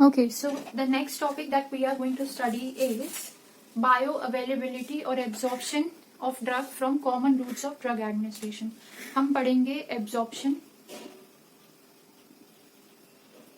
Okay, so the next topic that we are going to study is bioavailability or absorption of drug from common routes of drug administration. हम पढ़ेंगे absorption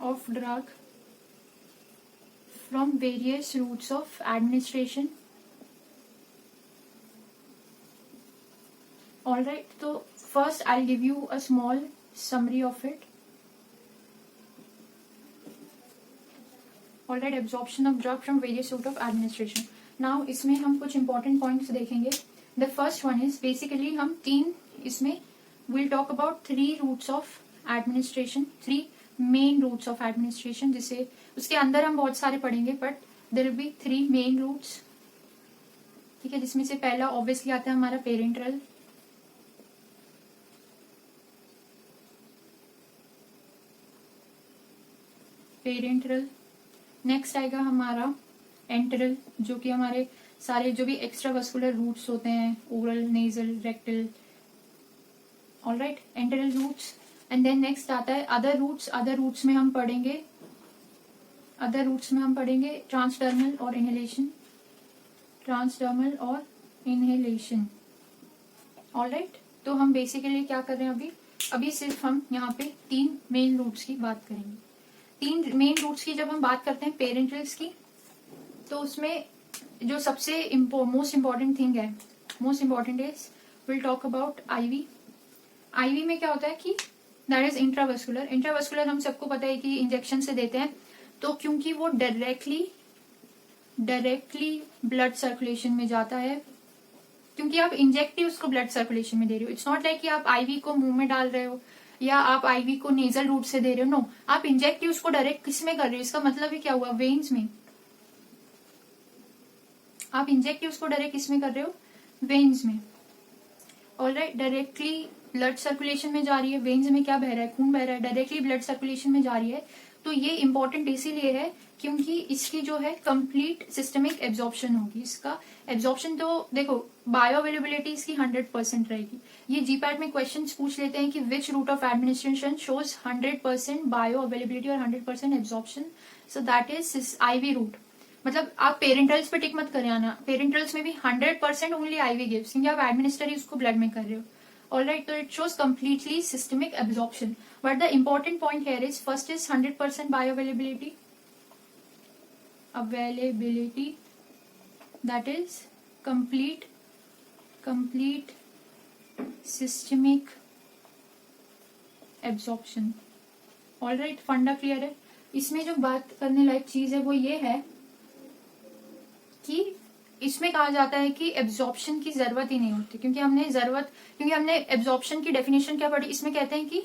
of drug from various routes of administration. Alright, so first I'll give you a small summary of it. Alright, absorption of drug from various route of administration. Now इसमें हम कुछ important points देखेंगे. The first one is basically हम तीन इसमें we'll talk about three routes of administration, three main routes of administration. जिसे उसके अंदर हम बहुत सारे पढ़ेंगे, but there will be three main routes. ठीक है, जिसमें से पहला obviously आता है हमारा parenteral. नेक्स्ट आएगा हमारा एंटरल, जो कि हमारे सारे जो भी एक्स्ट्रा वस्कुलर रूट्स होते हैं, oral, nasal, rectal. Alright, enteral routes. And then next आता है अदर रूट्स. अदर रूट्स में हम पढ़ेंगे ट्रांसडर्मल और इनहेलेशन. ऑलराइट, तो हम बेसिकली क्या कर रहे हैं अभी सिर्फ हम यहाँ पे तीन मेन रूट्स की बात करेंगे. तीन मेन रूट्स की जब हम बात करते हैं पेरेंटल्स की, तो उसमें जो सबसे most important is will talk about IV. IV में क्या होता है कि दैट इज इंट्रावस्कुलर. हम सबको पता है कि इंजेक्शन से देते हैं, तो क्योंकि वो डायरेक्टली ब्लड सर्कुलेशन में जाता है, क्योंकि आप इंजेक्ट ही उसको ब्लड सर्कुलेशन में दे रहे हो. इट्स नॉट लाइक कि आप आईवी को मुंह में डाल रहे हो या आप आईवी को नेजल रूट से दे रहे हो. नो, आप इंजेक्ट ही उसको डायरेक्ट किस में कर रहे हो. इसका मतलब ही क्या हुआ, वेन्स में. आप इंजेक्ट ही उसको डायरेक्ट किस में कर रहे हो, वेन्स में. ऑलराइट, डायरेक्टली ब्लड सर्कुलेशन में जा रही है. वेन्स में क्या बह रहा है, खून बह रहा है, डायरेक्टली ब्लड सर्कुलेशन में जा रही है. तो ये इंपॉर्टेंट इसीलिए है क्योंकि इसकी जो है कंप्लीट सिस्टमिक एब्जॉर्प्शन होगी. इसका एब्जॉर्प्शन तो देखो, बायो अवेलेबिलिटी इसकी 100% रहेगी. ये जीपैट में क्वेश्चंस पूछ लेते हैं कि which route of administration shows 100% bio availability और 100% absorption. So that is IV route. मतलब आप पेरेंटल्स पे टिक मत करे आना. पेरेंटल्स में भी 100% ओनली आईवी गिव्स, क्योंकि आप एडमिनिस्टर ही उसको ब्लड में कर रहे हो. Alright, so it shows completely systemic absorption. But the important point here is first is 100% bioavailability. That is complete systemic absorption. Alright, फंडा क्लियर है. इसमें जो बात करने लायक चीज है वो ये है कि इसमें कहा जाता है कि एब्जॉर्प्शन की जरूरत ही नहीं होती, क्योंकि हमने एब्जॉर्प्शन की डेफिनेशन क्या पढ़ी. इसमें कहते हैं कि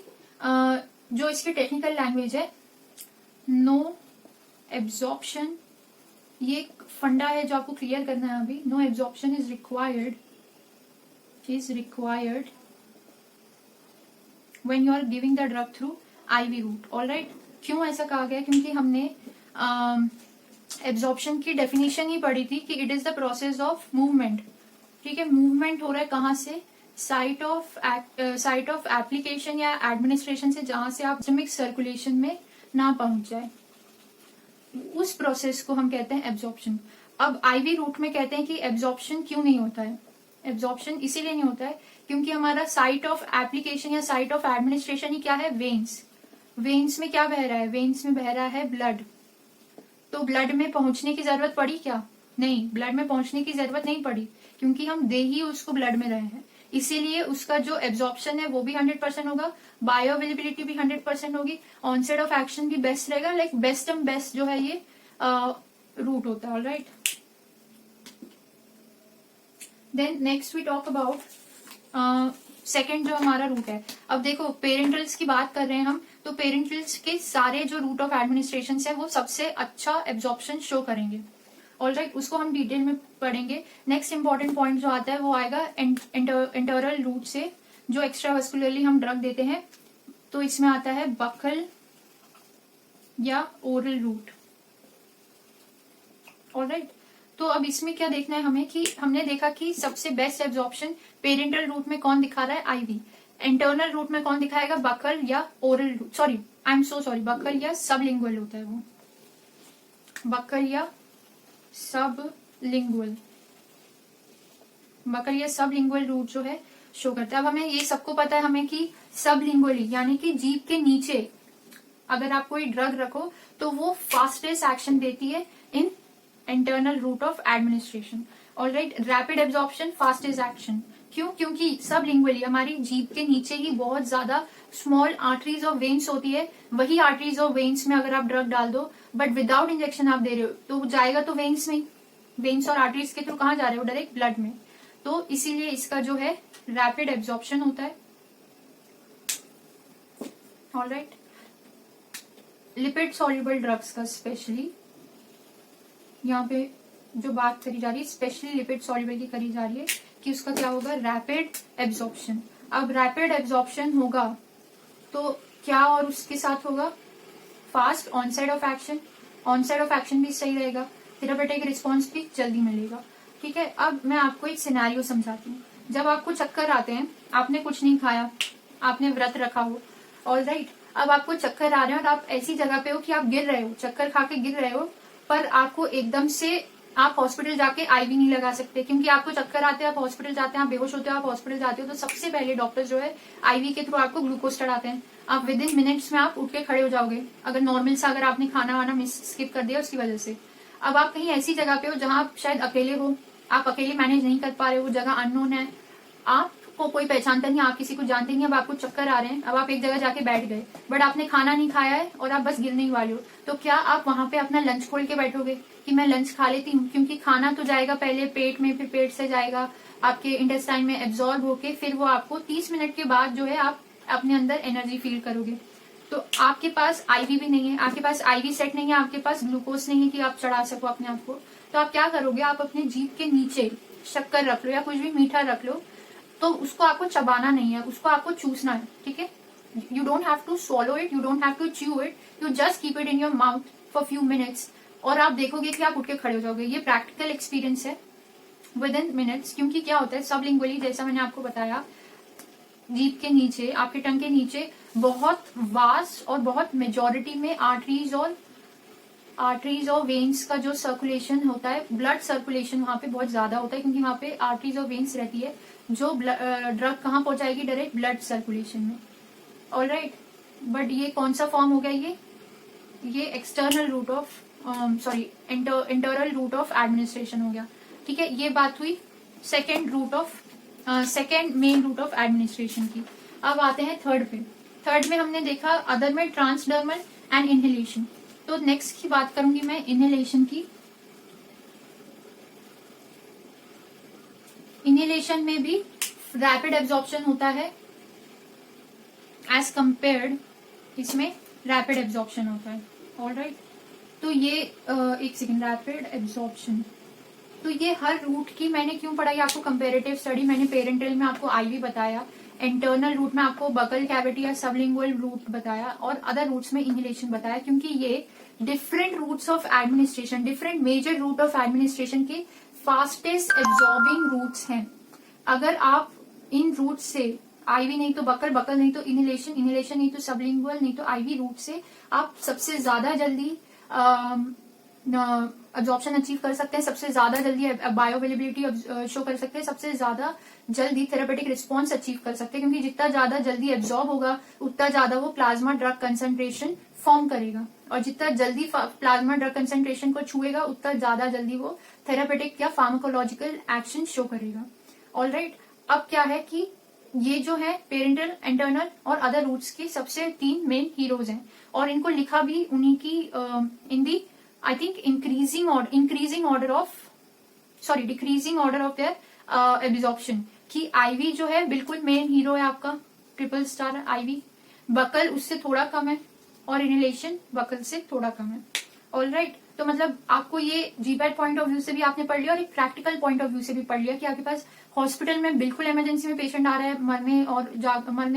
जो इसकी टेक्निकल लैंग्वेज है, नो एब्जॉर्प्शन, ये फंडा है जो आपको क्लियर करना है अभी. No absorption is required when you are giving the drug through IV route. Alright, क्यों ऐसा कहा गया, क्योंकि हमने एब्जॉर्प्शन की डेफिनेशन ही पढ़ी थी कि it is the process of movement. ठीक है, मूवमेंट हो रहा है कहाँ से, साइट ऑफ एप्लीकेशन या एडमिनिस्ट्रेशन से, जहां से आप सिस्टमिक सर्कुलेशन में ना पहुंच जाए. उस प्रोसेस को हम कहते हैं एब्जॉर्प्शन. अब आईवी रूट में कहते हैं कि एब्जॉर्प्शन क्यों नहीं होता है. एब्जॉर्प्शन इसीलिए नहीं होता है क्योंकि हमारा साइट ऑफ एप्लीकेशन या साइट ऑफ एडमिनिस्ट्रेशन ही क्या है, वेन्स. वेन्स में क्या बह रहा है, वेन्स में बह रहा है ब्लड. तो ब्लड में पहुंचने की जरूरत पड़ी क्या, नहीं, ब्लड में पहुंचने की जरूरत नहीं पड़ी, क्योंकि हम दे ही उसको ब्लड में रहे हैं. इसीलिए उसका जो एब्जॉर्प्शन है वो भी 100% होगा, बायो अवेलेबिलिटी भी 100% होगी, ऑनसेट ऑफ एक्शन भी बेस्ट रहेगा. लाइक बेस्ट जो है ये रूट होता है. Alright, then next we talk about second जो हमारा रूट है. अब देखो, पेरेंटल्स की बात कर रहे हैं हम, तो पेरेंटल्स के सारे जो रूट ऑफ एडमिनिस्ट्रेशन है वो सबसे अच्छा एब्जॉर्प्शन शो करेंगे. ऑलराइट, उसको हम डिटेल में पढ़ेंगे. नेक्स्ट इंपॉर्टेंट पॉइंट जो आता है वो आएगा एंटरल रूट से, जो एक्स्ट्रा वस्कुलरली हम ड्रग देते हैं. तो इसमें आता है बकल या ओरल रूट. ऑलराइट, तो अब इसमें क्या देखना है हमें कि हमने देखा कि सबसे बेस्ट एब्जॉर्प्शन पेरेंटल रूट में कौन दिखा रहा है, आईवी. इंटरनल रूट में कौन दिखाएगा, बकल या ओरल रूट. बकल या सबलिंगुअल होता है वो. बकल या सबलिंगुअल, बकल या सबलिंगुअल रूट जो है शो करता है। अब हमें ये सबको पता है हमें कि सबलिंगुअली यानी कि जीभ के नीचे अगर आप कोई ड्रग रखो तो वो फास्टेस्ट एक्शन देती है in internal route of administration. Alright, rapid absorption, fastest action. क्यों? क्योंकि सबलिंगुअली हमारी जीभ के नीचे ही बहुत ज्यादा स्मॉल आर्टरीज और वेन्स होती है। वही आर्टरीज और वेन्स में अगर आप ड्रग डाल दो बट विदाउट इंजेक्शन आप दे रहे हो तो जाएगा तो वेन्स में, वेन्स और आर्टरीज के थ्रू कहाँ जा रहे हो? डायरेक्ट ब्लड में। तो इसीलिए इसका जो है रैपिड एब्जॉर्प्शन होता है। ऑलराइट, लिपिड सॉल्युबल ड्रग्स का स्पेशली यहाँ पे जो बात करी जा रही है स्पेशली लिपिड सॉल्युबल की करी जा रही है कि उसका क्या होगा? Rapid absorption. अब रैपिड एब्जॉर्प्शन होगा तो क्या और उसके साथ होगा? Fast onset of action. Onset of action भी सही रहेगा, थेरापेटिक रिस्पॉन्स भी जल्दी मिलेगा। ठीक है, अब मैं आपको एक सिनेरियो समझाती हूँ। जब आपको चक्कर आते हैं, आपने कुछ नहीं खाया, आपने व्रत रखा हो, ऑलराइट, अब आपको चक्कर आ रहे हैं और आप ऐसी जगह पे हो कि आप गिर रहे हो, चक्कर खा के गिर रहे हो, पर आपको एकदम से आप हॉस्पिटल जाके आईवी नहीं लगा सकते क्योंकि आपको चक्कर आते हैं, आप हॉस्पिटल जाते हैं, आप बेहोश होते हो, आप हॉस्पिटल जाते हो तो सबसे पहले डॉक्टर जो है आईवी के थ्रू आपको ग्लूकोज चढ़ाते हैं। आप विद इन मिनट्स में आप उठ के खड़े हो जाओगे अगर नॉर्मल सा अगर आपने खाना वाना मिस स्किप कर दिया उसकी वजह से। अब आप कहीं ऐसी जगह पे हो जहां आप शायद अकेले हो, आप अकेले मैनेज नहीं कर पा रहे हो, जगह अननोन है, आपको कोई पहचानता नहीं, आप किसी को जानते नहीं, अब आपको चक्कर आ रहे हैं, अब आप एक जगह जाके बैठ गए बट आपने खाना नहीं खाया है और आप बस गिरने ही वाले हो, तो क्या आप वहां पे अपना लंच खोल के बैठोगे कि मैं लंच खा लेती हूँ? क्योंकि खाना तो जाएगा पहले पेट में, फिर पेट से जाएगा आपके इंटेस्टाइन में एब्जॉर्ब होके, फिर वो आपको 30 मिनट के बाद जो है आप अपने अंदर एनर्जी फील करोगे। तो आपके पास आईवी भी नहीं है, आपके पास आईवी सेट नहीं है, आपके पास ग्लूकोज नहीं है कि आप चढ़ा सको अपने आप को, तो आप क्या करोगे? आप अपने जीभ के नीचे शक्कर रख लो या कुछ भी मीठा रख लो, तो उसको आपको चबाना नहीं है, उसको आपको चूसना है। ठीक है, you don't have to swallow it, you don't have to chew it, you just keep it in your mouth for few minutes और आप देखोगे कि आप उठ के खड़े हो जाओगे। ये प्रैक्टिकल एक्सपीरियंस है विद इन मिनट्स। क्योंकि क्या होता है सबलिंगुअली, जैसा मैंने आपको बताया, जीभ के नीचे, आपके टंग के नीचे बहुत वास्ट और बहुत मेजोरिटी में आर्टरीज और वेन्स का जो सर्कुलेशन होता है, ब्लड सर्कुलेशन वहां पे बहुत ज्यादा होता है क्योंकि वहां पे आर्टरीज और वेन्स रहती है जो ड्रग कहाँ पहुंचाएगी? डायरेक्ट ब्लड सर्कुलेशन में। ऑलराइट, बट ये कौन सा फॉर्म हो गया? ये external route of internal route of administration हो गया। ठीक है, ये बात हुई second main route of administration की। अब आते हैं थर्ड पे। थर्ड में हमने देखा अदर में ट्रांसडर्मल एंड इनहेलेशन। तो नेक्स्ट की बात करूंगी मैं इनहेलेशन की। इनहेलेशन में भी रैपिड एब्जॉर्प्शन होता है एज कंपेयर्ड, इसमें रैपिड एब्जॉर्प्शन होता है। ऑलराइट, तो ये एक सेकेंड, रैपिड एब्जॉर्प्शन, तो ये हर रूट की मैंने क्यों पढ़ाई आपको? Comparative study. मैंने पेरेंटल में आपको आईवी बताया, इंटरनल रूट में आपको बकल कैविटी या सबलिंगुअल रूट बताया और अदर रूट्स में इनहेलेशन बताया, क्योंकि ये different routes of administration, different major route of administration के फास्टेस्ट एब्जॉर्बिंग रूट्स हैं। अगर आप इन रूट से आईवी नहीं तो बकल, बकल नहीं तो इनहेलेशन, इनहेलेशन नहीं तो सबलिंगुअल, नहीं तो आईवी रूट से आप सबसे ज्यादा जल्दी एब्जॉर्प्शन अचीव कर सकते हैं, सबसे ज्यादा जल्दी बायोअवेलेबिलिटी शो कर सकते हैं, सबसे ज्यादा जल्दी थेरापेटिक रिस्पॉन्स अचीव कर सकते हैं, क्योंकि जितना ज्यादा जल्दी एब्जॉर्ब होगा उतना ज्यादा वो प्लाज्मा ड्रग कंसंट्रेशन फॉर्म करेगा और जितना जल्दी प्लाज्मा ड्रग कंसंट्रेशन को छुएगा उतना ज्यादा जल्दी वो थेरापेटिक या फार्माकोलॉजिकल एक्शन शो करेगा। ऑलराइट, अब क्या है कि ये जो है पेरेंटल, इंटरनल और अदर रूट्स के सबसे 3 मेन हीरोज हैं और इनको लिखा भी उन्हीं की in the I think decreasing order of their absorption, कि आईवी जो है बिल्कुल मेन हीरो है आपका, ट्रिपल स्टार आईवी, बकल उससे थोड़ा कम है और इनहेलेशन बकल से थोड़ा कम है। ऑलराइट, तो मतलब आपको ये जीपैट पॉइंट ऑफ व्यू से भी आपने पढ़ लिया और एक प्रैक्टिकल पॉइंट ऑफ व्यू से भी पढ़ लिया कि आपके पास हॉस्पिटल में बिल्कुल इमरजेंसी में पेशेंट आ रहा है, मरने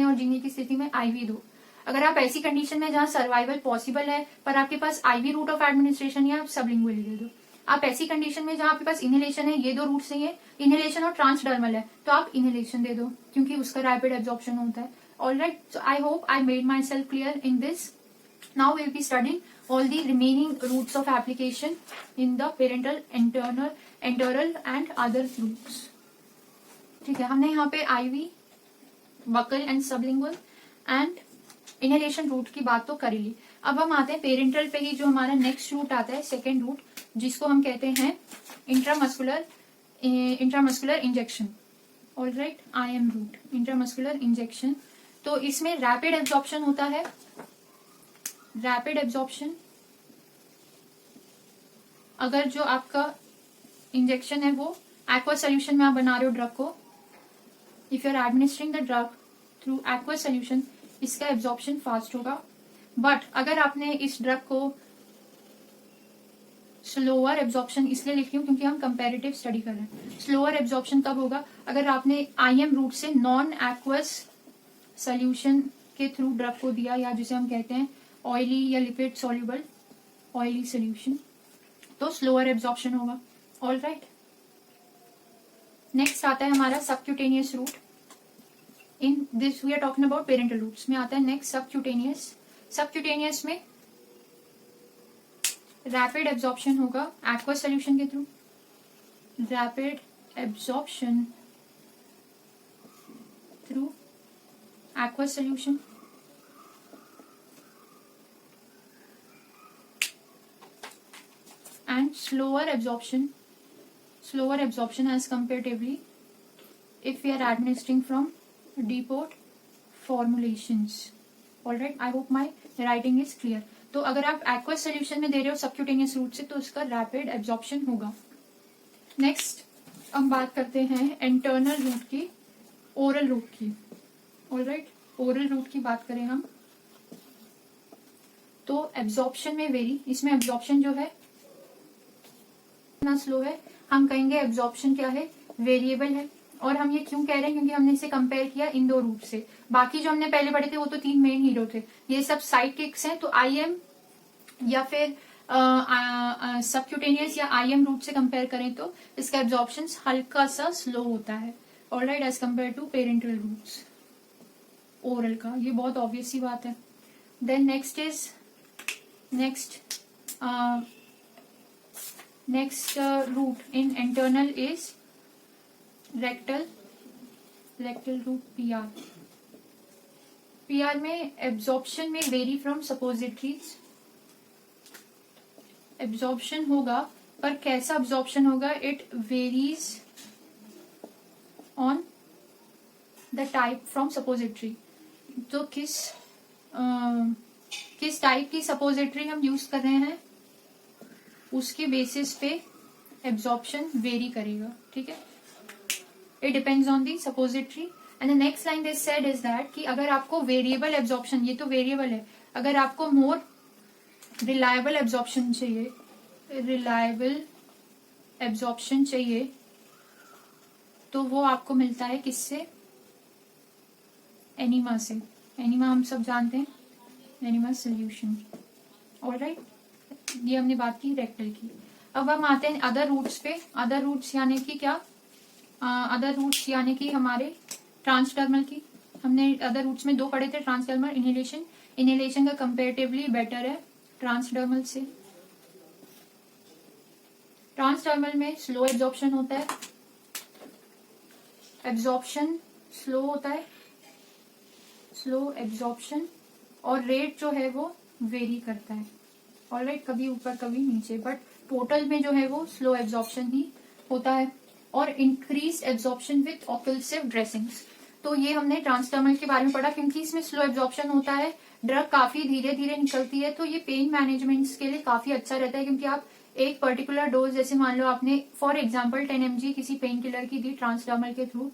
और जीने की स्थिति में आईवी दो। अगर आप ऐसी कंडीशन में जहां सर्वाइवल पॉसिबल है पर आपके पास आईवी रूट ऑफ एडमिनिस्ट्रेशन या सबलिंगुअली दे दो। आप ऐसी कंडीशन में जहां आपके पास इनहेलेशन है, ये 2 रूट्स नहीं है, इनहेलेशन और ट्रांसडर्मल है, तो आप इनहेलेशन दे दो क्योंकि उसका रैपिड एब्जॉर्प्शन होता है। Alright, so I hope I made my self clear in this Now we'll be studying all the remaining routes of application in the parental, enteral and other routes. ठीक है, हमने यहाँ पे IV, buccal and sublingual and inhalation route की बात तो कर ली. अब हम आते हैं पेरेंटल पे ही, जो हमारा नेक्स्ट रूट आता है, सेकेंड रूट, जिसको हम कहते हैं intramuscular injection. Alright, IM route, intramuscular injection. तो इसमें रैपिड एब्जॉर्प्शन होता है. रैपिड एब्जॉर्प्शन, अगर जो आपका इंजेक्शन है वो एक्वा सोल्यूशन में आप बना रहे हो ड्रग को, if you are administering the drug through aqua solution, इसका एब्जॉर्प्शन फास्ट होगा. बट अगर आपने इस ड्रग को स्लोअर एब्जॉर्प्शन इसलिए लिख रही हूँ क्योंकि हम कंपैरेटिव स्टडी कर रहे हैं. स्लोअर एब्जॉर्प्शन तब होगा अगर आपने IM रूट से नॉन एक्वस सोल्यूशन के थ्रू ड्रग को दिया, या जिसे हम कहते हैं ऑयली या लिपिड सॉल्युबल ऑयली सोल्यूशन, तो स्लोअर एब्जॉर्प्शन होगा. ऑल राइट, नेक्स्ट आता है हमारा subcutaneous route. In this we are talking about parental routes. में आता है नेक्स्ट सबक्यूटेनियस. सबक्यूटेनियस में रैपिड एब्जॉर्प्शन होगा एक्वा सोल्यूशन के through. Rapid absorption through aqua solution. And slower absorption as comparatively if we are administering from depot formulations. Alright, I hope my writing is clear. तो अगर आप aqueous solution में दे रहे हो subcutaneous route से, तो इसका rapid absorption होगा. नेक्स्ट हम बात करते हैं internal route की, oral route की. Alright, oral route की बात करें हम, तो absorption में वेरी, इसमें absorption जो है इतना स्लो है, हम कहेंगे एब्जॉर्प्शन क्या है, वेरिएबल है. और हम ये क्यों कह रहे हैं, क्योंकि हमने इसे कंपेयर किया इन दो रूट से. बाकी जो हमने पहले पढ़े थे वो तो 3 मेन हीरो थे, ये सब साइड किक्स हैं. तो IM या फिर सबक्यूटेनियस या IM रूट से कंपेयर करें तो इसका एब्जॉर्प्शन हल्का सा स्लो होता है. Alright, as compare to parental routes oral का, ये बहुत ऑब्वियस सी बात है. Then next route in internal is rectal route, PR में absorption में vary from suppositories. absorption होगा, पर कैसा absorption होगा, it varies on the type from suppository. तो किस टाइप की suppository हम यूज कर रहे हैं उसके बेसिस पे एब्जॉर्प्शन वेरी करेगा. ठीक है, it depends on the suppository. And the next line this said is that कि अगर आपको वेरिएबल एब्जॉर्प्शन, ये तो वेरिएबल है, अगर आपको मोर रिलायबल एब्जॉर्प्शन चाहिए, तो वो आपको मिलता है किससे, एनिमा से. एनिमा हम सब जानते हैं, एनिमा सोल्यूशन. ऑलराइट, ये हमने बात की रेक्टल की. अब हम आते हैं अदर रूट्स पे. अदर रूट्स यानी कि क्या, अदर रूट्स यानी कि हमारे ट्रांसडर्मल की. हमने अदर रूट्स में 2 पढ़े थे, ट्रांसडर्मल, इनहेलेशन. इनहेलेशन का कंपेरेटिवली बेटर है ट्रांसडर्मल से. ट्रांसडर्मल में स्लो एब्जॉर्प्शन होता है, एब्जॉर्प्शन स्लो होता है, स्लो एब्जॉर्प्शन, और रेट जो है वो वेरी करता है. ऑलराइट, कभी ऊपर कभी नीचे, बट टोटल में जो है वो स्लो एब्जॉर्प्शन ही होता है. और इंक्रीज एब्जॉर्प्शन विथ ऑकल्सिव ड्रेसिंग्स. तो ये हमने ट्रांसडर्मल के बारे में पढ़ा, क्योंकि इसमें स्लो एब्जॉर्प्शन होता है, ड्रग काफी धीरे धीरे निकलती है, तो ये पेन मैनेजमेंट के लिए काफी अच्छा रहता है. क्योंकि आप एक पर्टिकुलर डोज, जैसे मान लो आपने फॉर एग्जाम्पल 10 mg किसी पेन किलर की दी ट्रांसडर्मल के थ्रू,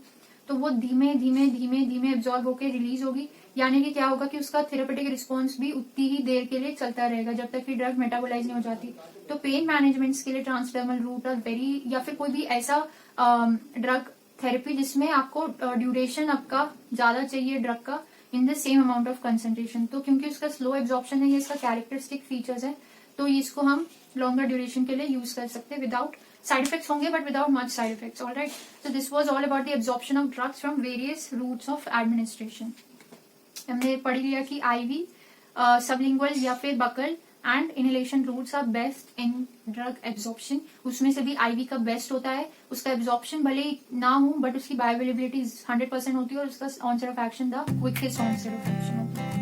तो वो धीमे धीमे एब्जॉर्ब होकर रिलीज होगी. यानी कि क्या होगा कि उसका थेरेपेटिक रिस्पॉन्स भी उतनी ही देर के लिए चलता रहेगा जब तक कि ड्रग मेटाबोलाइज नहीं हो जाती. तो पेन मैनेजमेंट के लिए ट्रांसडर्मल रूट आर वेरी, या फिर कोई भी ऐसा ड्रग थेरेपी जिसमें आपको ड्यूरेशन आपका ज्यादा चाहिए ड्रग का in the same amount of concentration. तो क्योंकि उसका स्लो एब्जॉर्प्शन है, ये इसका कैरेक्टरिस्टिक फीचर्स है, तो इसको हम लॉन्गर ड्यूरेशन के लिए यूज कर सकते हैं. विदाउट साइड इफेक्ट्स होंगे, but without much side effects. Alright, so this was all about the absorption of drugs from various routes of administration. हमने पढ़ लिया कि आईवी, सबलिंगुअल या फिर buccal and inhalation routes are best in drug absorption. उसमें से भी ivy का बेस्ट होता है, उसका एब्जॉर्प्शन भले ही ना हो बट उसकी बायोअवेलेबिलिटी 100% होती है और उसका onset of action the quickest onset of action होता है।